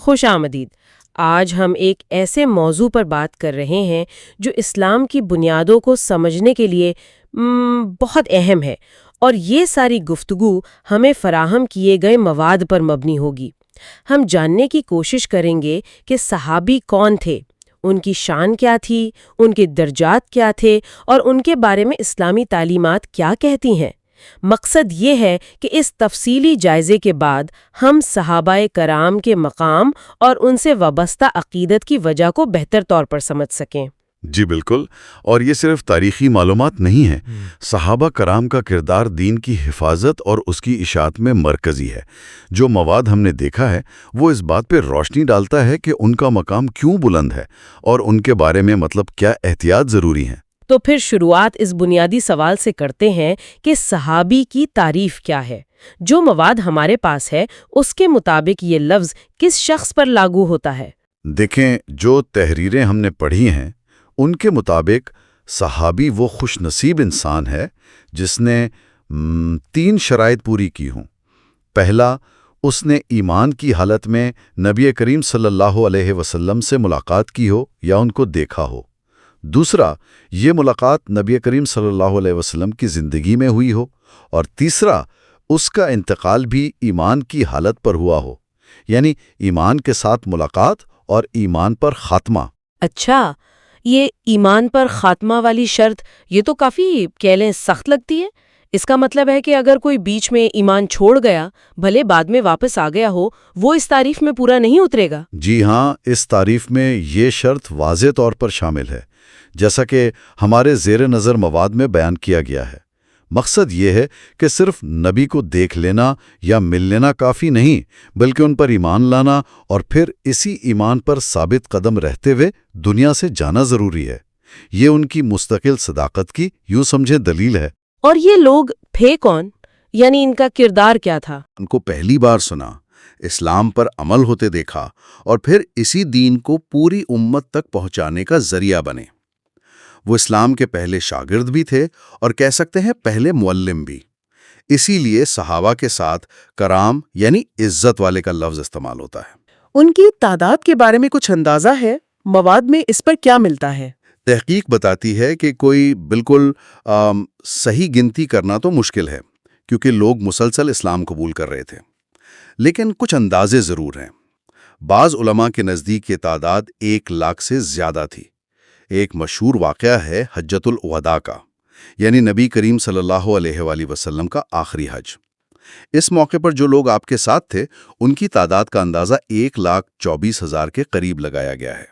خوش آمدید۔ آج ہم ایک ایسے موضوع پر بات کر رہے ہیں جو اسلام کی بنیادوں کو سمجھنے کے لیے بہت اہم ہے، اور یہ ساری گفتگو ہمیں فراہم کیے گئے مواد پر مبنی ہوگی۔ ہم جاننے کی کوشش کریں گے کہ صحابی کون تھے، ان کی شان کیا تھی، ان کے درجات کیا تھے، اور ان کے بارے میں اسلامی تعلیمات کیا کہتی ہیں۔ مقصد یہ ہے کہ اس تفصیلی جائزے کے بعد ہم صحابہ کرام کے مقام اور ان سے وابستہ عقیدت کی وجہ کو بہتر طور پر سمجھ سکیں۔ جی بالکل، اور یہ صرف تاریخی معلومات نہیں ہے۔ صحابہ کرام کا کردار دین کی حفاظت اور اس کی اشاعت میں مرکزی ہے۔ جو مواد ہم نے دیکھا ہے وہ اس بات پہ روشنی ڈالتا ہے کہ ان کا مقام کیوں بلند ہے اور ان کے بارے میں کیا احتیاط ضروری ہیں۔ تو پھر شروعات اس بنیادی سوال سے کرتے ہیں کہ صحابی کی تعریف کیا ہے۔ جو مواد ہمارے پاس ہے اس کے مطابق یہ لفظ کس شخص پر لاگو ہوتا ہے؟ دیکھیں، جو تحریریں ہم نے پڑھی ہیں ان کے مطابق صحابی وہ خوش نصیب انسان ہے جس نے 3 شرائط پوری کی ہوں۔ پہلا، اس نے ایمان کی حالت میں نبی کریم صلی اللہ علیہ وسلم سے ملاقات کی ہو یا ان کو دیکھا ہو۔ دوسرا، یہ ملاقات نبی کریم صلی اللہ علیہ وسلم کی زندگی میں ہوئی ہو۔ اور تیسرا، اس کا انتقال بھی ایمان کی حالت پر ہوا ہو، یعنی ایمان کے ساتھ ملاقات اور ایمان پر خاتمہ۔ اچھا، یہ ایمان پر خاتمہ والی شرط یہ تو کافی کہہ لیں سخت لگتی ہے۔ اس کا مطلب ہے کہ اگر کوئی بیچ میں ایمان چھوڑ گیا، بھلے بعد میں واپس آ گیا ہو، وہ اس تعریف میں پورا نہیں اترے گا؟ جی ہاں، اس تعریف میں یہ شرط واضح طور پر شامل ہے، جیسا کہ ہمارے زیر نظر مواد میں بیان کیا گیا ہے۔ مقصد یہ ہے کہ صرف نبی کو دیکھ لینا یا مل لینا کافی نہیں، بلکہ ان پر ایمان لانا اور پھر اسی ایمان پر ثابت قدم رہتے ہوئے دنیا سے جانا ضروری ہے۔ یہ ان کی مستقل صداقت کی یوں سمجھے دلیل ہے۔ اور یہ لوگ تھے کون؟ یعنی ان کا کردار کیا تھا؟ ان کو پہلی بار سنا، اسلام پر عمل ہوتے دیکھا اور پھر اسی دین کو پوری امت تک پہنچانے کا ذریعہ بنے۔ وہ اسلام کے پہلے شاگرد بھی تھے اور کہہ سکتے ہیں پہلے معلم بھی۔ اسی لیے صحابہ کے ساتھ کرام یعنی عزت والے کا لفظ استعمال ہوتا ہے۔ ان کی تعداد کے بارے میں کچھ اندازہ ہے؟ مواد میں اس پر کیا ملتا ہے؟ تحقیق بتاتی ہے کہ کوئی بالکل صحیح گنتی کرنا تو مشکل ہے، کیونکہ لوگ مسلسل اسلام قبول کر رہے تھے، لیکن کچھ اندازے ضرور ہیں۔ بعض علماء کے نزدیک یہ تعداد 1 لاکھ سے زیادہ تھی۔ ایک مشہور واقعہ ہے حجۃ الوداع کا، یعنی نبی کریم صلی اللہ علیہ وآلہ وسلم کا آخری حج۔ اس موقع پر جو لوگ آپ کے ساتھ تھے ان کی تعداد کا اندازہ 1,24,000 کے قریب لگایا گیا ہے۔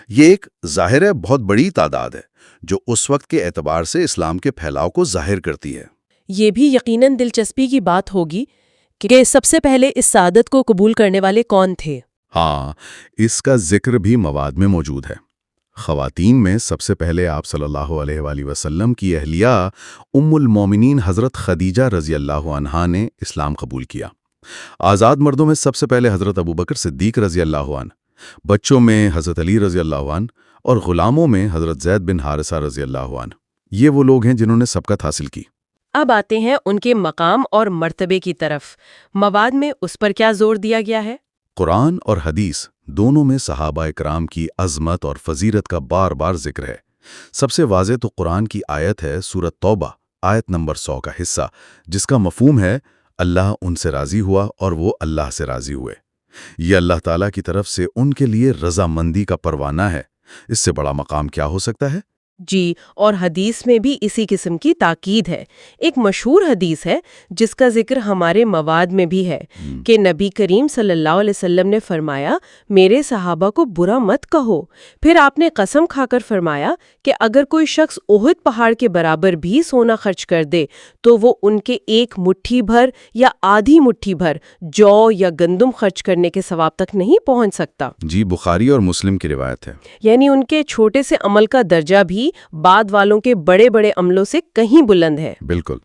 یہ ایک ظاہر ہے بہت بڑی تعداد ہے جو اس وقت کے اعتبار سے اسلام کے پھیلاؤ کو ظاہر کرتی ہے۔ یہ بھی یقیناً دلچسپی کی بات ہوگی کہ سب سے پہلے اس سعادت کو قبول کرنے والے کون تھے؟ ہاں، اس کا ذکر بھی مواد میں موجود ہے۔ خواتین میں سب سے پہلے آپ صلی اللہ علیہ وآلہ وسلم کی اہلیہ ام المومنین حضرت خدیجہ رضی اللہ عنہا نے اسلام قبول کیا۔ آزاد مردوں میں سب سے پہلے حضرت ابوبکر صدیق رضی اللہ عنہ، بچوں میں حضرت علی رضی اللہ عنہ، اور غلاموں میں حضرت زید بن حارثہ رضی اللہ عنہ۔ یہ وہ لوگ ہیں جنہوں نے سبقت حاصل کی۔ اب آتے ہیں ان کے مقام اور مرتبے کی طرف۔ مواد میں اس پر کیا زور دیا گیا ہے؟ قرآن اور حدیث دونوں میں صحابہ کرام کی عظمت اور فضیلت کا بار بار ذکر ہے۔ سب سے واضح تو قرآن کی آیت ہے سورۃ توبہ، آیت نمبر 100 کا حصہ، جس کا مفہوم ہے اللہ ان سے راضی ہوا اور وہ اللہ سے راضی ہوئے۔ یہ اللہ تعالیٰ کی طرف سے ان کے لیے رضامندی کا پروانہ ہے۔ اس سے بڑا مقام کیا ہو سکتا ہے؟ جی، اور حدیث میں بھی اسی قسم کی تاکید ہے۔ ایک مشہور حدیث ہے جس کا ذکر ہمارے مواد میں بھی ہے کہ نبی کریم صلی اللہ علیہ وسلم نے فرمایا، میرے صحابہ کو برا مت کہو۔ پھر آپ نے قسم کھا کر فرمایا کہ اگر کوئی شخص احد پہاڑ کے برابر بھی سونا خرچ کر دے تو وہ ان کے 1 مٹھی بھر یا آدھی مٹھی بھر جو یا گندم خرچ کرنے کے ثواب تک نہیں پہنچ سکتا۔ جی، بخاری اور مسلم کی روایت ہے۔ یعنی ان کے چھوٹے سے عمل کا درجہ بھی بعد والوں کے بڑے بڑے عملوں سے کہیں بلند ہے۔ بالکل۔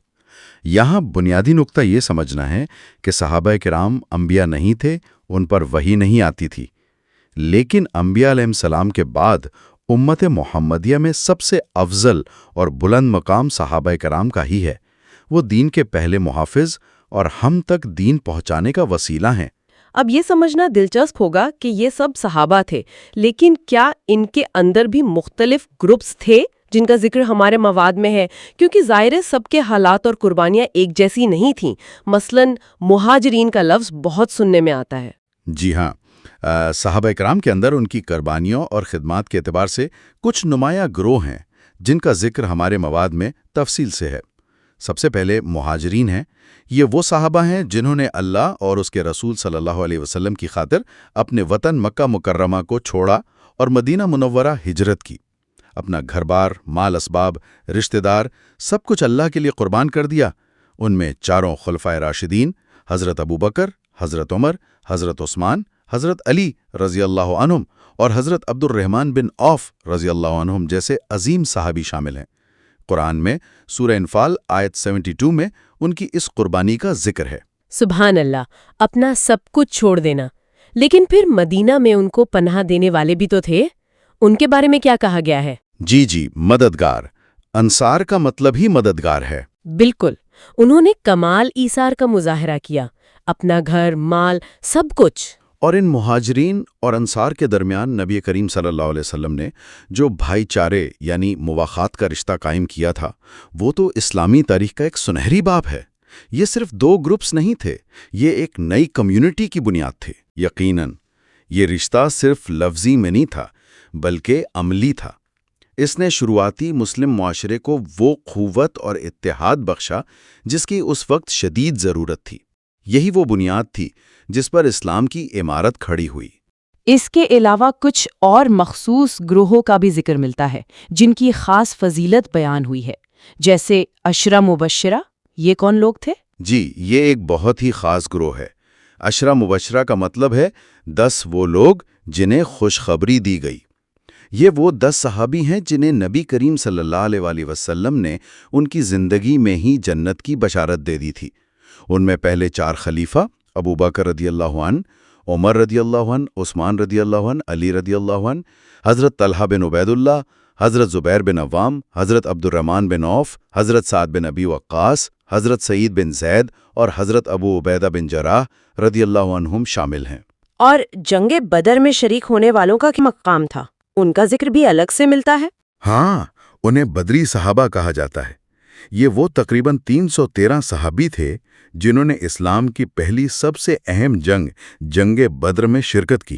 یہاں بنیادی نقطہ یہ سمجھنا ہے کہ صحابہ کرام انبیاء نہیں تھے، ان پر وحی نہیں آتی تھی، لیکن انبیاء علیہ السلام کے بعد امت محمدیہ میں سب سے افضل اور بلند مقام صحابہ کرام کا ہی ہے۔ وہ دین کے پہلے محافظ اور ہم تک دین پہنچانے کا وسیلہ ہیں۔ اب یہ سمجھنا دلچسپ ہوگا کہ یہ سب صحابہ تھے، لیکن کیا ان کے اندر بھی مختلف گروپس تھے جن کا ذکر ہمارے مواد میں ہے؟ کیونکہ ظاہر ہے سب کے حالات اور قربانیاں ایک جیسی نہیں تھیں۔ مثلاً مہاجرین کا لفظ بہت سننے میں آتا ہے۔ جی ہاں، صحابہ اکرام کے اندر ان کی قربانیوں اور خدمات کے اعتبار سے کچھ نمایاں گروہ ہیں جن کا ذکر ہمارے مواد میں تفصیل سے ہے۔ سب سے پہلے مہاجرین ہیں۔ یہ وہ صحابہ ہیں جنہوں نے اللہ اور اس کے رسول صلی اللہ علیہ وسلم کی خاطر اپنے وطن مکہ مکرمہ کو چھوڑا اور مدینہ منورہ ہجرت کی۔ اپنا گھر بار، مال اسباب، رشتہ دار، سب کچھ اللہ کے لیے قربان کر دیا۔ ان میں چاروں خلفائے راشدین، حضرت ابوبکر، حضرت عمر، حضرت عثمان، حضرت علی رضی اللہ عنہم اور حضرت عبد الرحمن بن عوف رضی اللہ عنہم جیسے عظیم صحابی شامل ہیں۔ قرآن میں سورہ انفال آیت 72 میں ان کی اس قربانی کا ذکر ہے۔ سبحان اللہ، اپنا سب کچھ چھوڑ دینا۔ لیکن پھر مدینہ میں ان کو پناہ دینے والے بھی تو تھے، ان کے بارے میں کیا کہا گیا ہے؟ جی، مددگار۔ انصار کا مطلب ہی مددگار ہے۔ بالکل، انہوں نے کمال ایثار کا مظاہرہ کیا، اپنا گھر، مال، سب کچھ۔ اور ان مہاجرین اور انصار کے درمیان نبی کریم صلی اللہ علیہ وسلم نے جو بھائی چارے یعنی مواخات کا رشتہ قائم کیا تھا، وہ تو اسلامی تاریخ کا ایک سنہری باب ہے۔ یہ صرف دو گروپس نہیں تھے، یہ ایک نئی کمیونٹی کی بنیاد تھے۔ یقیناً یہ رشتہ صرف لفظی میں نہیں تھا بلکہ عملی تھا۔ اس نے شروعاتی مسلم معاشرے کو وہ قوت اور اتحاد بخشا جس کی اس وقت شدید ضرورت تھی۔ یہی وہ بنیاد تھی جس پر اسلام کی عمارت کھڑی ہوئی۔ اس کے علاوہ کچھ اور مخصوص گروہوں کا بھی ذکر ملتا ہے جن کی خاص فضیلت بیان ہوئی ہے، جیسے عشرہ مبشرہ۔ یہ کون لوگ تھے؟ جی، یہ ایک بہت ہی خاص گروہ ہے۔ عشرہ مبشرہ کا مطلب ہے 10 وہ لوگ جنہیں خوشخبری دی گئی۔ یہ وہ 10 صحابی ہیں جنہیں نبی کریم صلی اللہ علیہ وسلم نے ان کی زندگی میں ہی جنت کی بشارت دے دی تھی۔ ان میں پہلے 4 خلیفہ ابوبکر رضی اللہ عنہ، عمر رضی اللہ عنہ، عثمان رضی اللہ عنہ، علی رضی اللہ عنہ، حضرت طلحہ بن عبید اللہ، حضرت زبیر بن عوام، حضرت عبد الرحمن بن عوف، حضرت سعد بن ابی وقاص، حضرت سعید بن زید اور حضرت ابو عبیدہ بن جراح رضی اللہ عنہم شامل ہیں۔ اور جنگ بدر میں شریک ہونے والوں کا کیا مقام تھا؟ ان کا ذکر بھی الگ سے ملتا ہے۔ ہاں، انہیں بدری صحابہ کہا جاتا ہے۔ یہ وہ تقریباً 313 صحابی تھے جنہوں نے اسلام کی پہلی سب سے اہم جنگ بدر میں شرکت کی۔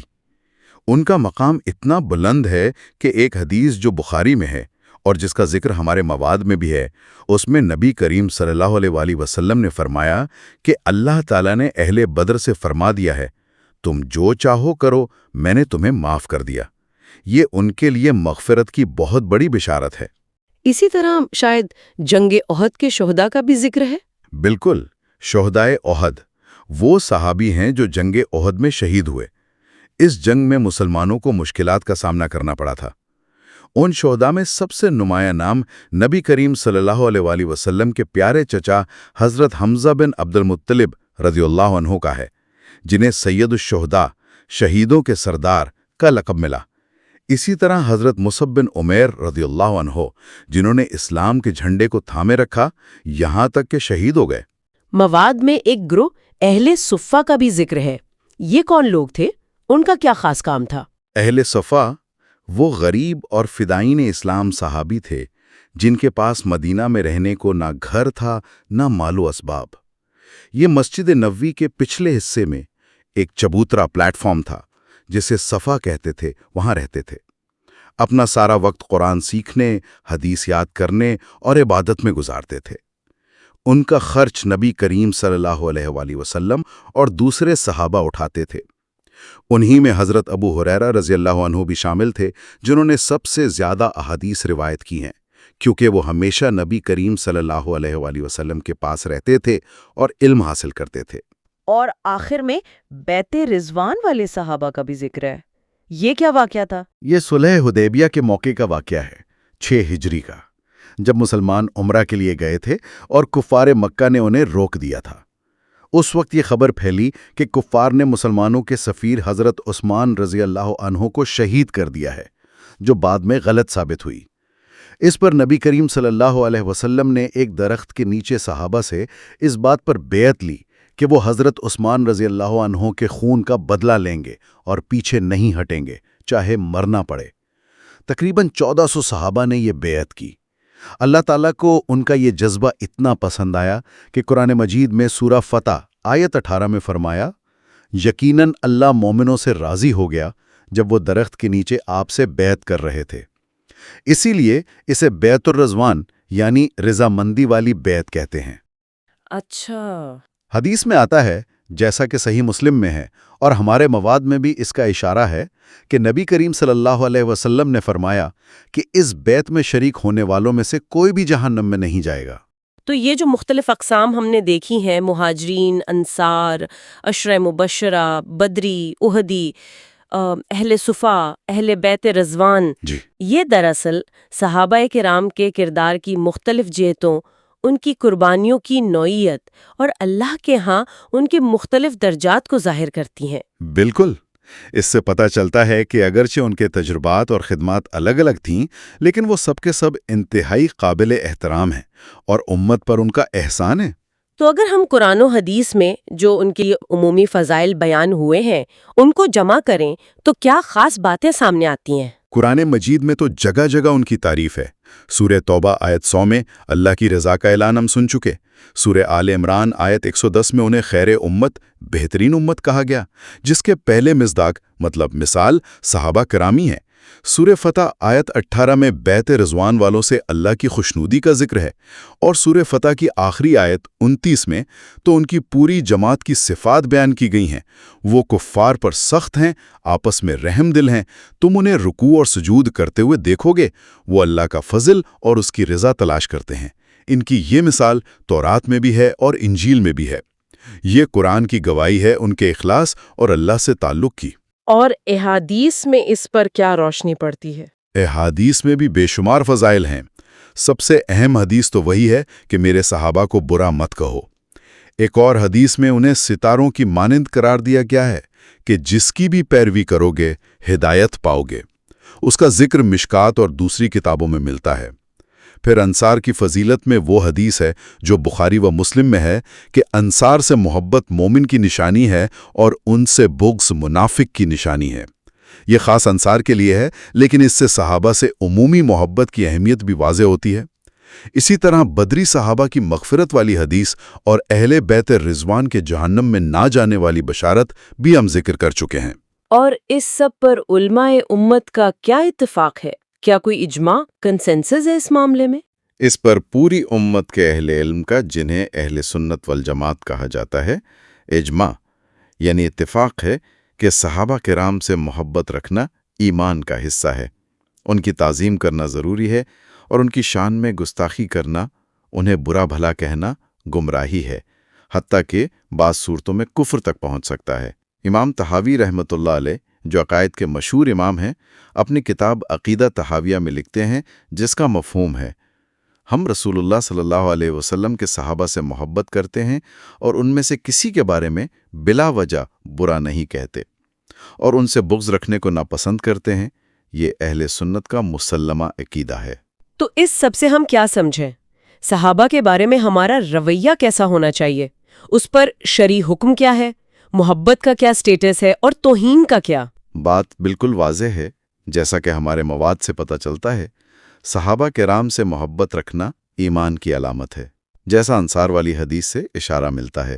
ان کا مقام اتنا بلند ہے کہ ایک حدیث جو بخاری میں ہے اور جس کا ذکر ہمارے مواد میں بھی ہے، اس میں نبی کریم صلی اللہ علیہ وسلم نے فرمایا کہ اللہ تعالیٰ نے اہل بدر سے فرما دیا ہے، تم جو چاہو کرو، میں نے تمہیں معاف کر دیا۔ یہ ان کے لیے مغفرت کی بہت بڑی بشارت ہے۔ اسی طرح شاید جنگ احد کے شہداء کا بھی ذکر ہے۔ بالکل، شہدائے احد وہ صحابی ہیں جو جنگ احد میں شہید ہوئے۔ اس جنگ میں مسلمانوں کو مشکلات کا سامنا کرنا پڑا تھا۔ ان شہداء میں سب سے نمایاں نام نبی کریم صلی اللہ علیہ وسلم کے پیارے چچا حضرت حمزہ بن عبد المطلب رضی اللہ عنہ کا ہے، جنہیں سید الشہداء، شہیدوں کے سردار کا لقب ملا۔ اسی طرح حضرت مصعب بن عمیر رضی اللہ عنہ، جنہوں نے اسلام کے جھنڈے کو تھامے رکھا یہاں تک کہ شہید ہو گئے۔ مواد میں ایک گروہ اہل صفہ کا بھی ذکر ہے۔ یہ کون لوگ تھے؟ ان کا کیا خاص کام تھا؟ اہل صفہ وہ غریب اور فدائین اسلام صحابی تھے جن کے پاس مدینہ میں رہنے کو نہ گھر تھا نہ مال و اسباب۔ یہ مسجد نبوی کے پچھلے حصے میں ایک چبوترا پلیٹ فارم تھا جسے صفا کہتے تھے، وہاں رہتے تھے۔ اپنا سارا وقت قرآن سیکھنے، حدیث یاد کرنے اور عبادت میں گزارتے تھے۔ ان کا خرچ نبی کریم صلی اللہ علیہ وسلم اور دوسرے صحابہ اٹھاتے تھے۔ انہی میں حضرت ابو ہریرہ رضی اللہ عنہ بھی شامل تھے، جنہوں نے سب سے زیادہ احادیث روایت کی ہیں، کیونکہ وہ ہمیشہ نبی کریم صلی اللہ علیہ وسلم کے پاس رہتے تھے اور علم حاصل کرتے تھے۔ اور آخر میں بیت رضوان والے صحابہ کا بھی ذکر ہے۔ یہ کیا واقعہ تھا؟ یہ صلح حدیبیہ کے موقع کا واقعہ ہے، 6 ہجری کا، جب مسلمان عمرہ کے لیے گئے تھے اور کفار مکہ نے انہیں روک دیا تھا۔ اس وقت یہ خبر پھیلی کہ کفار نے مسلمانوں کے سفیر حضرت عثمان رضی اللہ عنہ کو شہید کر دیا ہے، جو بعد میں غلط ثابت ہوئی۔ اس پر نبی کریم صلی اللہ علیہ وسلم نے ایک درخت کے نیچے صحابہ سے اس بات پر بیعت لی کہ وہ حضرت عثمان رضی اللہ عنہ کے خون کا بدلہ لیں گے اور پیچھے نہیں ہٹیں گے چاہے مرنا پڑے۔ تقریباً 1400 صحابہ نے یہ بیعت کی۔ اللہ تعالیٰ کو ان کا یہ جذبہ اتنا پسند آیا کہ قرآن مجید میں سورہ فتح آیت 18 میں فرمایا، یقیناً اللہ مومنوں سے راضی ہو گیا جب وہ درخت کے نیچے آپ سے بیعت کر رہے تھے۔ اسی لیے اسے بیعت الرضوان یعنی رضامندی والی بیعت کہتے ہیں۔ اچھا، حدیث میں آتا ہے، جیسا کہ صحیح مسلم میں ہے اور ہمارے مواد میں بھی اس کا اشارہ ہے، کہ نبی کریم صلی اللہ علیہ وسلم نے فرمایا کہ اس بیعت میں شریک ہونے والوں میں سے کوئی بھی جہنم میں نہیں جائے گا۔ تو یہ جو مختلف اقسام ہم نے دیکھی ہیں، مہاجرین، انصار، عشرہ مبشرہ، بدری، احدی، اہل صفا، اہل بیت رضوان، جی، یہ دراصل صحابہ کرام کے کردار کی مختلف جہتوں، ان کی قربانیوں کی نوعیت اور اللہ کے ہاں ان کے مختلف درجات کو ظاہر کرتی ہیں۔ بالکل۔ اس سے پتہ چلتا ہے کہ اگرچہ ان کے تجربات اور خدمات الگ الگ تھیں، لیکن وہ سب کے سب انتہائی قابل احترام ہیں اور امت پر ان کا احسان ہے۔ تو اگر ہم قرآن و حدیث میں جو ان کی عمومی فضائل بیان ہوئے ہیں ان کو جمع کریں تو کیا خاص باتیں سامنے آتی ہیں؟ قرآن مجید میں تو جگہ جگہ ان کی تعریف ہے۔ سورہ توبہ آیت 100 میں اللہ کی رضا کا اعلان ہم سن چکے۔ سورہ آل عمران آیت 110 میں انہیں خیر امت، بہترین امت کہا گیا، جس کے پہلے مصداق مطلب مثال صحابہ کرامی ہیں۔ سورہ فتح آیت 18 میں بیت رضوان والوں سے اللہ کی خوشنودی کا ذکر ہے، اور سورہ فتح کی آخری آیت 29 میں تو ان کی پوری جماعت کی صفات بیان کی گئی ہیں۔ وہ کفار پر سخت ہیں، آپس میں رحم دل ہیں، تم انہیں رکوع اور سجود کرتے ہوئے دیکھو گے، وہ اللہ کا فضل اور اس کی رضا تلاش کرتے ہیں۔ ان کی یہ مثال تورات میں بھی ہے اور انجیل میں بھی ہے۔ یہ قرآن کی گواہی ہے ان کے اخلاص اور اللہ سے تعلق کی۔ اور احادیث میں اس پر کیا روشنی پڑتی ہے؟ احادیث میں بھی بے شمار فضائل ہیں۔ سب سے اہم حدیث تو وہی ہے کہ میرے صحابہ کو برا مت کہو۔ ایک اور حدیث میں انہیں ستاروں کی مانند قرار دیا گیا ہے کہ جس کی بھی پیروی کرو گے ہدایت پاؤ گے۔ اس کا ذکر مشکات اور دوسری کتابوں میں ملتا ہے۔ پھر انصار کی فضیلت میں وہ حدیث ہے جو بخاری و مسلم میں ہے کہ انصار سے محبت مومن کی نشانی ہے اور ان سے بغض منافق کی نشانی ہے۔ یہ خاص انصار کے لیے ہے، لیکن اس سے صحابہ سے عمومی محبت کی اہمیت بھی واضح ہوتی ہے۔ اسی طرح بدری صحابہ کی مغفرت والی حدیث اور اہل بیت رضوان کے جہنم میں نہ جانے والی بشارت بھی ہم ذکر کر چکے ہیں۔ اور اس سب پر علماء امت کا کیا اتفاق ہے؟ کیا کوئی اجماع، کنسنسس ہے اس معاملے میں؟ اس پر پوری امت کے اہل علم کا، جنہیں اہل سنت والجماعت کہا جاتا ہے، اجماع یعنی اتفاق ہے کہ صحابہ کرام سے محبت رکھنا ایمان کا حصہ ہے۔ ان کی تعظیم کرنا ضروری ہے اور ان کی شان میں گستاخی کرنا، انہیں برا بھلا کہنا گمراہی ہے، حتیٰ کہ بعض صورتوں میں کفر تک پہنچ سکتا ہے۔ امام طحاوی رحمۃ اللہ علیہ، جو عقائد کے مشہور امام ہیں، اپنی کتاب عقیدہ طحاویہ میں لکھتے ہیں، جس کا مفہوم ہے: ہم رسول اللہ صلی اللہ علیہ وسلم کے صحابہ سے محبت کرتے ہیں اور ان میں سے کسی کے بارے میں بلا وجہ برا نہیں کہتے اور ان سے بغض رکھنے کو ناپسند کرتے ہیں۔ یہ اہل سنت کا مسلمہ عقیدہ ہے۔ تو اس سب سے ہم کیا سمجھیں؟ صحابہ کے بارے میں ہمارا رویہ کیسا ہونا چاہیے؟ اس پر شرعی حکم کیا ہے؟ محبت کا کیا سٹیٹس ہے اور توہین کا کیا؟ بات بالکل واضح ہے۔ جیسا کہ ہمارے مواد سے پتہ چلتا ہے، صحابہ کرام سے محبت رکھنا ایمان کی علامت ہے، جیسا انصار والی حدیث سے اشارہ ملتا ہے۔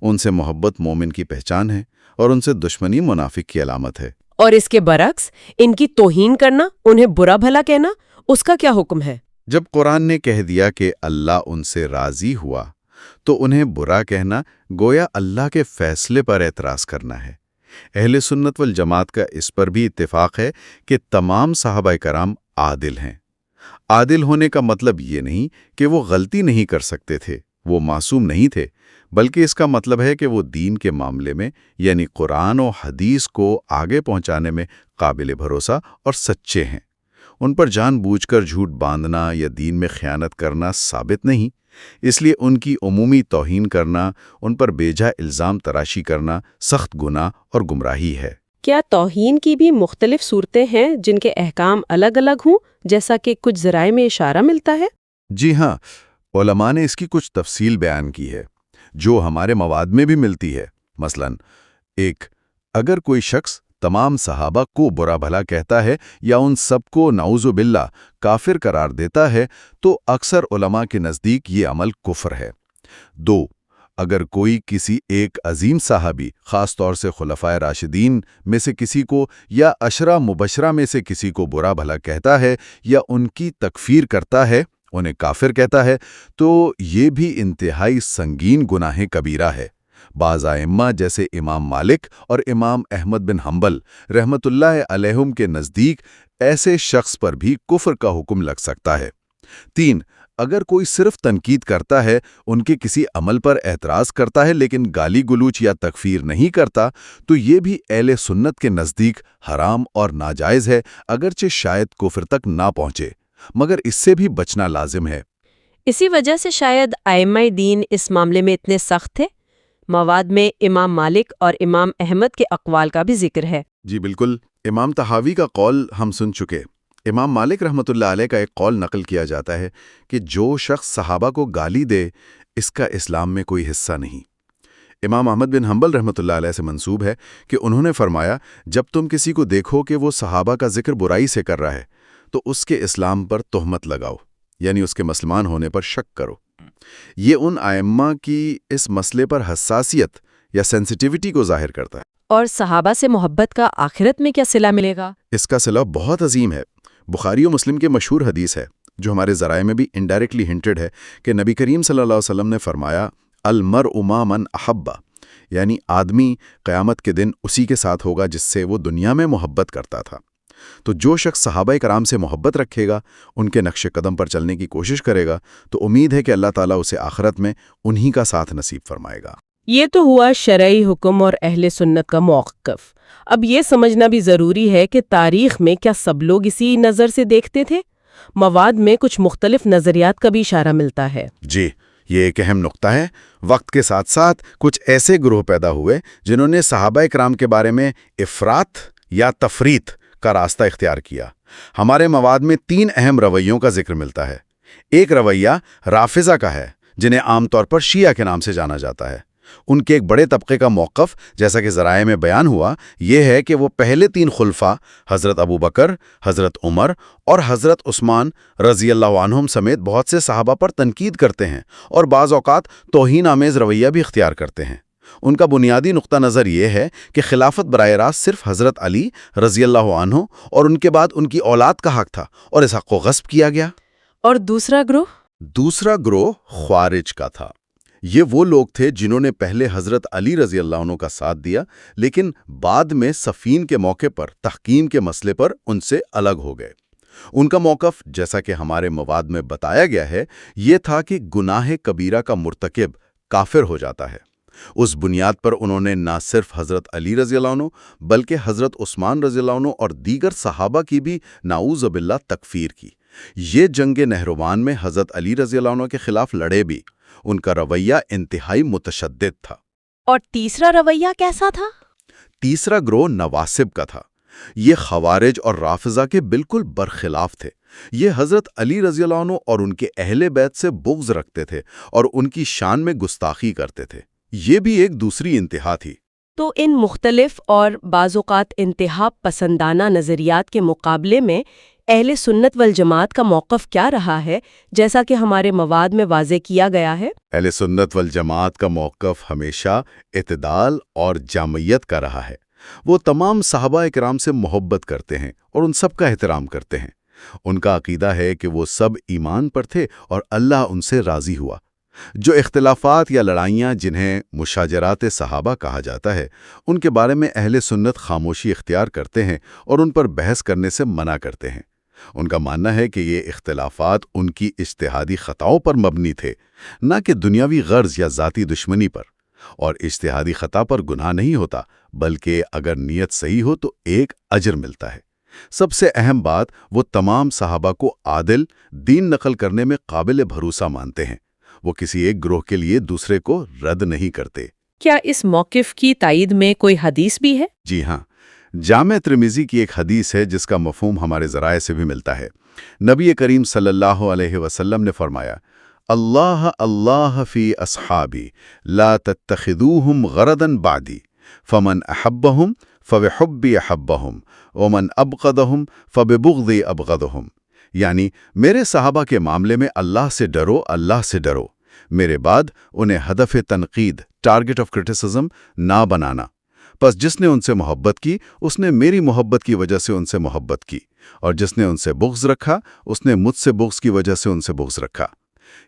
ان سے محبت مومن کی پہچان ہے اور ان سے دشمنی منافق کی علامت ہے۔ اور اس کے برعکس ان کی توہین کرنا، انہیں برا بھلا کہنا، اس کا کیا حکم ہے؟ جب قرآن نے کہہ دیا کہ اللہ ان سے راضی ہوا، تو انہیں برا کہنا گویا اللہ کے فیصلے پر اعتراض کرنا ہے۔ اہل سنت والجماعت کا اس پر بھی اتفاق ہے کہ تمام صحابہ کرام عادل ہیں۔ عادل ہونے کا مطلب یہ نہیں کہ وہ غلطی نہیں کر سکتے تھے، وہ معصوم نہیں تھے، بلکہ اس کا مطلب ہے کہ وہ دین کے معاملے میں یعنی قرآن و حدیث کو آگے پہنچانے میں قابل بھروسہ اور سچے ہیں۔ ان پر جان بوجھ کر جھوٹ باندھنا یا دین میں خیانت کرنا ثابت نہیں، اس لیے ان کی عمومی توہین کرنا، ان پر بیجا الزام تراشی کرنا سخت گناہ اور گمراہی ہے۔ کیا توہین کی بھی مختلف صورتیں ہیں جن کے احکام الگ الگ ہوں، جیسا کہ کچھ ذرائع میں اشارہ ملتا ہے؟ جی ہاں، علماء نے اس کی کچھ تفصیل بیان کی ہے۔ جو ہمارے مواد میں بھی ملتی ہے۔ مثلاً اگر کوئی شخص تمام صحابہ کو برا بھلا کہتا ہے یا ان سب کو نعوذ باللہ کافر قرار دیتا ہے تو اکثر علماء کے نزدیک یہ عمل کفر ہے۔ اگر کوئی کسی ایک عظیم صحابی، خاص طور سے خلفائے راشدین میں سے کسی کو یا عشرہ مبشرہ میں سے کسی کو برا بھلا کہتا ہے یا ان کی تکفیر کرتا ہے، انہیں کافر کہتا ہے، تو یہ بھی انتہائی سنگین گناہ کبیرہ ہے۔ بعض ائمہ جیسے امام مالک اور امام احمد بن حنبل رحمت اللہ علیہم کے نزدیک ایسے شخص پر بھی کفر کا حکم لگ سکتا ہے۔ اگر کوئی صرف تنقید کرتا ہے، ان کے کسی عمل پر اعتراض کرتا ہے لیکن گالی گلوچ یا تکفیر نہیں کرتا، تو یہ بھی اہل سنت کے نزدیک حرام اور ناجائز ہے، اگرچہ شاید کفر تک نہ پہنچے، مگر اس سے بھی بچنا لازم ہے۔ اسی وجہ سے شاید ائمہ دین اس معاملے میں اتنے سخت تھے۔ مواد میں امام مالک اور امام احمد کے اقوال کا بھی ذکر ہے۔ جی بالکل، امام طحاوی کا قول ہم سن چکے۔ امام مالک رحمۃ اللہ علیہ کا ایک قول نقل کیا جاتا ہے کہ جو شخص صحابہ کو گالی دے، اس کا اسلام میں کوئی حصہ نہیں۔ امام احمد بن حنبل رحمۃ اللہ علیہ سے منسوب ہے کہ انہوں نے فرمایا، جب تم کسی کو دیکھو کہ وہ صحابہ کا ذکر برائی سے کر رہا ہے تو اس کے اسلام پر تہمت لگاؤ، یعنی اس کے مسلمان ہونے پر شک کرو۔ یہ ان ائمہ کی اس مسئلے پر حساسیت یا سینسٹیوٹی کو ظاہر کرتا ہے۔ اور صحابہ سے محبت کا آخرت میں کیا صلہ ملے گا؟ اس کا صلہ بہت عظیم ہے۔ بخاری و مسلم کے مشہور حدیث ہے، جو ہمارے ذرائع میں بھی انڈائریکٹلی ہنٹڈ ہے، کہ نبی کریم صلی اللہ علیہ وسلم نے فرمایا، المرء مع من احب، یعنی آدمی قیامت کے دن اسی کے ساتھ ہوگا جس سے وہ دنیا میں محبت کرتا تھا۔ تو جو شخص صحابہ کرام سے محبت رکھے گا، ان کے نقش قدم پر چلنے کی کوشش کرے گا، تو امید ہے کہ اللہ تعالیٰ اسے آخرت میں انہی کا ساتھ نصیب فرمائے گا۔ یہ تو ہوا شرعی حکم اور اہل سنت کا موقف۔ اب یہ سمجھنا بھی ضروری ہے کہ تاریخ میں کیا سب لوگ اسی نظر سے دیکھتے تھے؟ مواد میں کچھ مختلف نظریات کا بھی اشارہ ملتا ہے۔ جی، یہ ایک اہم نقطہ ہے۔ وقت کے ساتھ ساتھ کچھ ایسے گروہ پیدا ہوئے جنہوں نے صحابہ کرام کے بارے میں افراط یا تفریط کا راستہ اختیار کیا۔ ہمارے مواد میں 3 اہم رویوں کا ذکر ملتا ہے۔ ایک رویہ رافضہ کا ہے، جنہیں عام طور پر شیعہ کے نام سے جانا جاتا ہے۔ ان کے ایک بڑے طبقے کا موقف، جیسا کہ ذرائع میں بیان ہوا، یہ ہے کہ وہ پہلے 3 خلفاء حضرت ابو بکر، حضرت عمر اور حضرت عثمان رضی اللہ عنہم سمیت بہت سے صحابہ پر تنقید کرتے ہیں اور بعض اوقات توہین آمیز رویہ بھی اختیار کرتے ہیں۔ ان کا بنیادی نقطہ نظر یہ ہے کہ خلافت براہ راست صرف حضرت علی رضی اللہ عنہ اور ان کے بعد ان کی اولاد کا حق تھا اور اس حق کو غصب کیا گیا۔ اور دوسرا گروہ خوارج کا تھا۔ یہ وہ لوگ تھے جنہوں نے پہلے حضرت علی رضی اللہ عنہ کا ساتھ دیا، لیکن بعد میں صفین کے موقع پر تحکیم کے مسئلے پر ان سے الگ ہو گئے۔ ان کا موقف، جیسا کہ ہمارے مواد میں بتایا گیا ہے، یہ تھا کہ گناہ کبیرہ کا مرتکب کافر ہو جاتا ہے۔ اس بنیاد پر انہوں نے نہ صرف حضرت علی رضی اللہ عنہ بلکہ حضرت عثمان رضی اللہ عنہ اور دیگر صحابہ کی بھی نعوذ باللہ تکفیر کی۔ یہ جنگ نہروان میں حضرت علی رضی اللہ عنہ کے خلاف لڑے بھی۔ ان کا رویہ انتہائی متشدد تھا۔ اور تیسرا رویہ کیسا تھا؟ تیسرا گروہ نواسب کا تھا۔ یہ خوارج اور رافضہ کے بالکل برخلاف تھے۔ یہ حضرت علی رضی اللہ عنہ اور ان کے اہل بیت سے بغض رکھتے تھے اور ان کی شان میں گستاخی کرتے تھے۔ یہ بھی ایک دوسری انتہا تھی۔ تو ان مختلف اور بعض اوقات انتہا پسندانہ نظریات کے مقابلے میں اہل سنت والجماعت کا موقف کیا رہا ہے، جیسا کہ ہمارے مواد میں واضح کیا گیا ہے؟ اہل سنت والجماعت کا موقف ہمیشہ اعتدال اور جامعیت کا رہا ہے۔ وہ تمام صحابہ کرام سے محبت کرتے ہیں اور ان سب کا احترام کرتے ہیں۔ ان کا عقیدہ ہے کہ وہ سب ایمان پر تھے اور اللہ ان سے راضی ہوا۔ جو اختلافات یا لڑائیاں جنہیں مشاجرات صحابہ کہا جاتا ہے، ان کے بارے میں اہل سنت خاموشی اختیار کرتے ہیں اور ان پر بحث کرنے سے منع کرتے ہیں۔ ان کا ماننا ہے کہ یہ اختلافات ان کی اجتہادی خطاؤں پر مبنی تھے، نہ کہ دنیاوی غرض یا ذاتی دشمنی پر۔ اور اجتہادی خطا پر گناہ نہیں ہوتا، بلکہ اگر نیت صحیح ہو تو ایک اجر ملتا ہے۔ سب سے اہم بات، وہ تمام صحابہ کو عادل، دین نقل کرنے میں قابل بھروسہ مانتے ہیں۔ وہ کسی ایک گروہ کے لیے دوسرے کو رد نہیں کرتے۔ کیا اس موقف کی تائید میں کوئی حدیث بھی ہے؟ جی ہاں، جامع ترمذی کی ایک حدیث ہے جس کا مفہوم ہمارے ذرائع سے بھی ملتا ہے۔ نبی کریم صلی اللہ علیہ وسلم نے فرمایا، اللہ اللہ فی اصحابی لا تتخذوہم غرضا بعدی فمن احبہم فبحبی احبہم ومن ابغضہم فببغضی ابغضہم، یعنی میرے صحابہ کے معاملے میں اللہ سے ڈرو، اللہ سے ڈرو، میرے بعد انہیں ہدف تنقید، ٹارگٹ آف کرٹیسزم نہ بنانا۔ پس جس نے ان سے محبت کی اس نے میری محبت کی وجہ سے ان سے محبت کی، اور جس نے ان سے بغض رکھا اس نے مجھ سے بغض کی وجہ سے ان سے بغض رکھا۔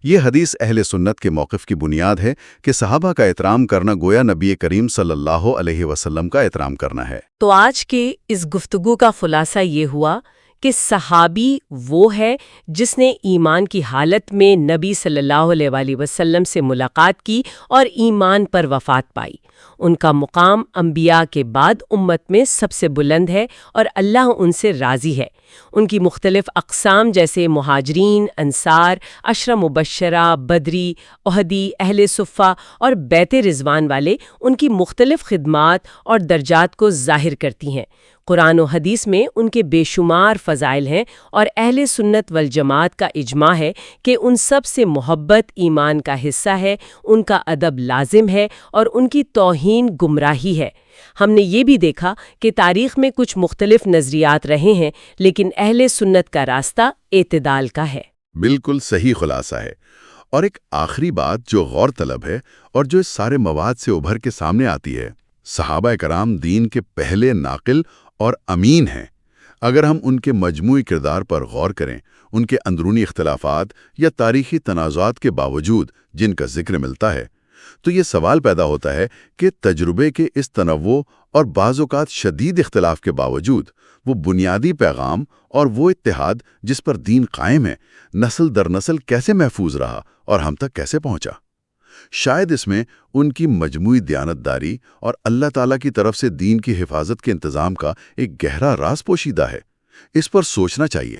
یہ حدیث اہل سنت کے موقف کی بنیاد ہے کہ صحابہ کا احترام کرنا گویا نبی کریم صلی اللہ علیہ وسلم کا احترام کرنا ہے۔ تو آج کے اس گفتگو کا خلاصہ یہ ہوا کہ صحابی وہ ہے جس نے ایمان کی حالت میں نبی صلی اللہ علیہ وآلہ وسلم سے ملاقات کی اور ایمان پر وفات پائی۔ ان کا مقام انبیاء کے بعد امت میں سب سے بلند ہے اور اللہ ان سے راضی ہے۔ ان کی مختلف اقسام جیسے مہاجرین، انصار، عشرہ مبشرہ، بدری، احدی، اہل صفہ اور بیت رضوان والے ان کی مختلف خدمات اور درجات کو ظاہر کرتی ہیں۔ قرآن و حدیث میں ان کے بے شمار فضائل ہیں اور اہل سنت والجماعت کا اجماع ہے کہ ان سب سے محبت ایمان کا حصہ ہے، ان کا ادب لازم ہے اور ان کی توہین گمراہی ہے۔ ہم نے یہ بھی دیکھا کہ تاریخ میں کچھ مختلف نظریات رہے ہیں، لیکن اہل سنت کا راستہ اعتدال کا ہے۔ بالکل صحیح خلاصہ ہے۔ اور ایک آخری بات جو غور طلب ہے اور جو اس سارے مواد سے ابھر کے سامنے آتی ہے، صحابہ کرام دین کے پہلے ناقل اور امین ہیں۔ اگر ہم ان کے مجموعی کردار پر غور کریں، ان کے اندرونی اختلافات یا تاریخی تنازعات کے باوجود جن کا ذکر ملتا ہے، تو یہ سوال پیدا ہوتا ہے کہ تجربے کے اس تنوع اور بعض اوقات شدید اختلاف کے باوجود وہ بنیادی پیغام اور وہ اتحاد جس پر دین قائم ہے، نسل در نسل کیسے محفوظ رہا اور ہم تک کیسے پہنچا؟ شاید اس میں ان کی مجموعی دیانتداری اور اللہ تعالیٰ کی طرف سے دین کی حفاظت کے انتظام کا ایک گہرا راز پوشیدہ ہے۔ اس پر سوچنا چاہیے۔